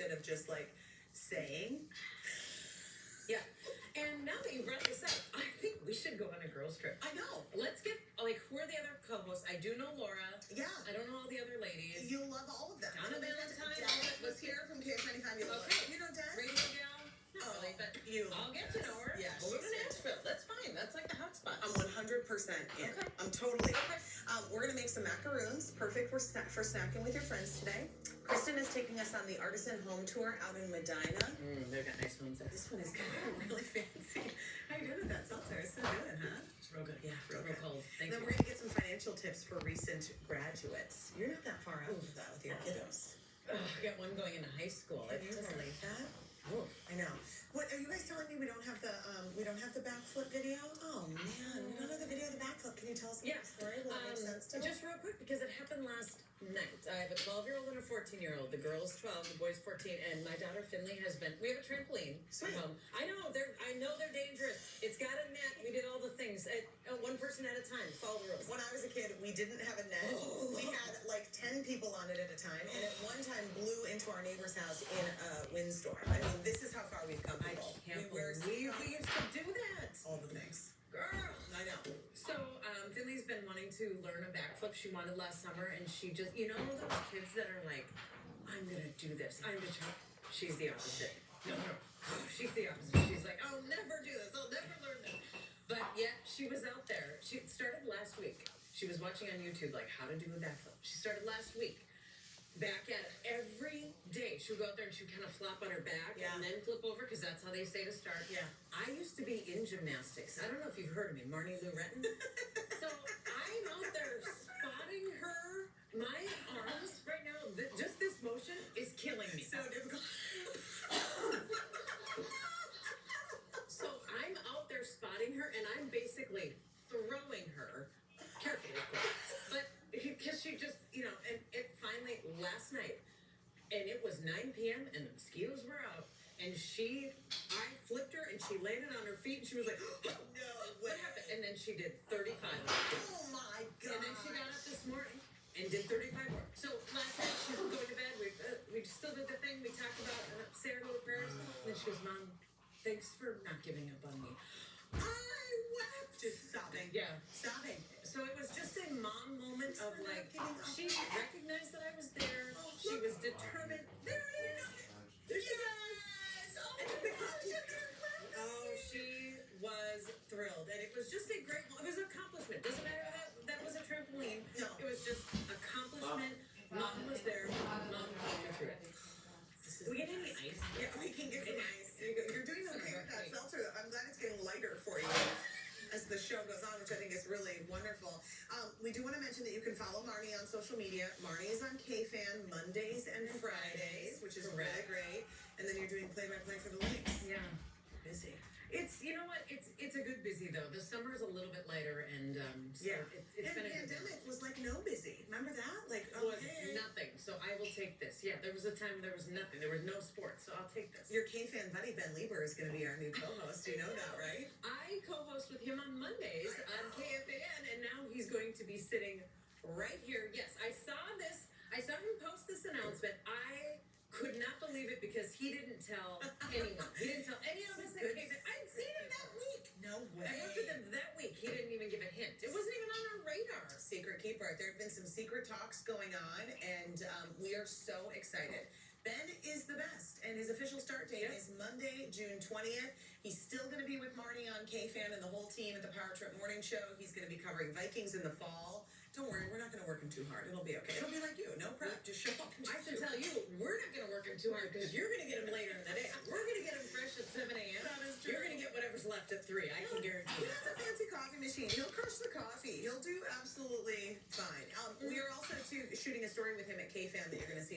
habit of just like saying. Yeah. And now that you brought this up, I think we should go on a girls' trip. I know. Let's get, like, who are the other co-hosts? I do know Laura. Yeah. I don't know all the other ladies. You'll love all of them. Donna Valentine. Dennis was here from KF95. You'll love Okay. You know Dennis? Radio gal. Not really, but I'll get to know her. Yeah, We'll go to she's Nashville. That's fine. That's like the hot spot. I'm 100% in. Okay. I'm totally in. We're going to make some macaroons. Perfect for snacking with your friends today. Kristen is taking us on the Artisan Home Tour out in Medina. They've got nice homes there. This one is kind of really fancy. How you doing with that seltzer? It's so good, huh? It's real good. Yeah, real real good. cold. Thank Then you. we're going to get some financial tips for recent graduates. You're not that far out of that with your kiddos. I got one going into high school. Can you believe that? Oh. I know. What are you guys telling me? We don't have the backflip video? Oh man, we don't have the video of the backflip. Can you tell us the story? Will it make sense to Just real quick, because it happened last night. I have a 12-year-old and a 14-year-old. The girl's 12, the boy's 14, and my daughter Finley has been. We have a trampoline Sweet. at home. I know they're dangerous. It's got a net. We did all the things. One person at a time. Follow the rules. When I was a kid, we didn't have a net. We had like 10 people on it at a time, and at one time blew into our neighbor's house in a windstorm. I mean, this is how far we've come. I can't believe we used to do that. All the things. Girl, I know. So, Finley's been wanting to learn a backflip. She wanted last summer, and she just, those kids that are like, I'm gonna do this. I'm determined. She's the opposite. No. She's the opposite. She's like, I'll never do this. I'll never learn this. But yet, she was out there. She started last week. She was watching on YouTube, like, how to do a backflip. She started last week. Back at it every day. She would go out there and she would kind of flop on her back and then flip over, because that's how they say to start. Yeah. I used to be in gymnastics. I don't know if you've heard of me, Marnie Lou Retton. So I'm out there spotting her. My arms right now, just this motion is killing me. So difficult. So I'm out there spotting her, and I'm basically throwing her, carefully of course, but because she just, and it finally, last night, and it was 9 p.m. and the mosquitoes were out, and I flipped her, and she landed on her feet, and she was like, No what way. happened? And then she did 35. Oh my god. And then she got up this morning and did 35 more. So last night she was going to bed. We still did the thing. We talked about Sarah little prayers. And then she goes, Mom, thanks for not giving up on me. I wept. Just sobbing. Yeah. Sobbing. So it was just a mom moment of like, she recognized that I was there. She was determined. There it is. There she is. Oh, she was thrilled. And it was just a great, it was an accomplishment. Doesn't matter that was a trampoline. No. It was just accomplishment. Mom was there. Mom helped her through it. Do we get any ice? Yeah, we can get some ice. You're doing okay with that seltzer. I'm glad it's getting lighter for you as the show goes on, which I think is really wonderful. We do want to mention that you can follow Marnie on social media. Marnie is on KFan Mondays and Fridays, which is really great. And then you're doing play-by-play for the Lynx. Yeah. Busy. It's, you know what? It's a good busy though. The summer is a little bit lighter, and so it's been a good pandemic was like no busy. Remember that? Like was nothing. So I will take this. Yeah, there was a time there was nothing. There was no sports, so I'll take this. Your KFan buddy Ben Lieber is going to be our new co-host. You know that, right? I co-host with him on Mondays on KFAN, and now he's going to be sitting right here. Yes, I saw this. I saw him post this announcement. I could not believe it because he didn't tell anyone. He didn't tell any of us at KFAN. I'd seen him that week. No way. I worked with him that week. He didn't even give a hint. It wasn't even on our radar. Secret keeper. There have been some secret talks going on, and we are so excited. Ben is the best, and his official start date is Monday, June 20th. He's still going to be with Marnie on KFan and the whole team at the Power Trip Morning Show. He's going to be covering Vikings in the fall. Don't worry, we're not going to work him too hard. It'll be okay. It'll be like you. No prep. Just show up. I can tell you, we're not going to work him too hard because you're going to get him later in the day. We're going to get him fresh at 7 a.m. That is true. You're going to get whatever's left at 3. I can guarantee He that. has a fancy coffee machine. He'll crush the coffee. He'll do absolutely fine. We are also shooting a story with him at KFan that you're going to see